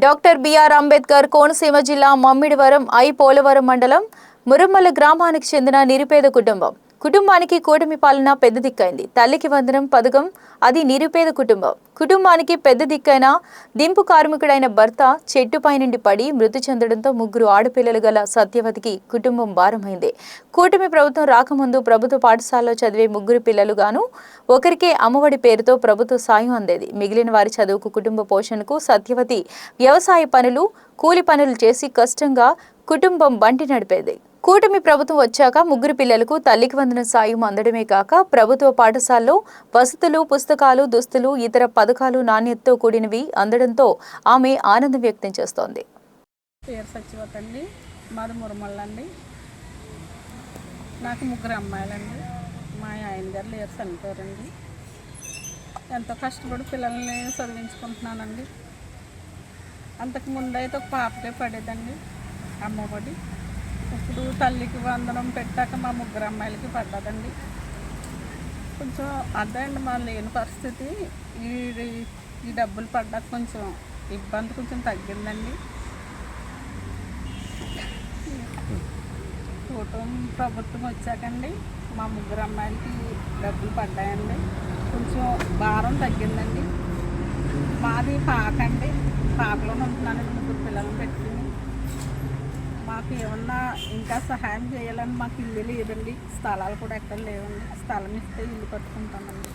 Doctor BR Ambedkar Konaseema జిల్లా మమ్మిడివరం పోలవరం మండలం మురమ్మల గ్రామానికి చెందిన నిరుపేద కుటుంబానికి కూటమి పాలన పెద్ద దిక్కైంది. తల్లికి వందనం పథకం అది నిరుపేద కుటుంబానికి పెద్ద దిక్కైన దింపు కార్మికుడైన భర్త చెట్టుపై నుండి పడి మృతి చెందడంతో ముగ్గురు ఆడపిల్లలు గల సత్యవతికి కుటుంబం భారమైంది. కూటమి ప్రభుత్వం రాకముందు ప్రభుత్వ పాఠశాలలో చదివే ముగ్గురు పిల్లలు గాను ఒకరికే అమ్మఒడి పేరుతో ప్రభుత్వ సాయం అందేది. మిగిలిన వారి చదువుకు కుటుంబ పోషణకు సత్యవతి వ్యవసాయ పనులు కూలి పనులు చేసి కష్టంగా కుటుంబం బండి నడిపేది. కూటమి ప్రభుత్వం వచ్చాక ముగ్గురు పిల్లలకు తల్లికి వందన సాయం అందడమే కాక ప్రభుత్వ పాఠశాలలో వసతులు, పుస్తకాలు, దుస్తులు, ఇతర పథకాలు నాణ్యతతో కూడినవి అందడంతో ఆమె ఆనందం వ్యక్తం చేస్తోంది. సత్యవతండి, మాది మురమల్లండి. నాకు ముగ్గురు అమ్మాయిలండి. మా ఆయన గారు లేరు, చనిపోయారండి. ఎంతో కష్టపడి పిల్లల్ని చదివించుకుంటున్నానండి. అంతకు ముందైతే ఒక పాపకే పడేదండి అమ్మఒడి. ఇప్పుడు తల్లికి వందనం పెట్టాక మా ముగ్గురు అమ్మాయిలకి పడ్డదండి. కొంచెం అదే అండి, మా లేని పరిస్థితి ఈ డబ్బులు పడ్డాక కొంచెం ఇబ్బంది కొంచెం తగ్గిందండి. ప్రభుత్వం వచ్చాకండి మా ముగ్గురు అమ్మాయిలకి డబ్బులు పడ్డాయండి. కొంచెం భారం తగ్గిందండి. మాది పాకండి, పాకలోనే ఉంటున్నానండి. ముగ్గురు పిల్లలను పెట్టుకుని మాకు ఏమన్నా ఇంకా సహాయం చేయాలని, మాకు ఇల్లు లేదండి, స్థలాలు కూడా ఎక్కడ లేవండి. స్థలం ఇస్తే ఇల్లు కట్టుకుంటామండి.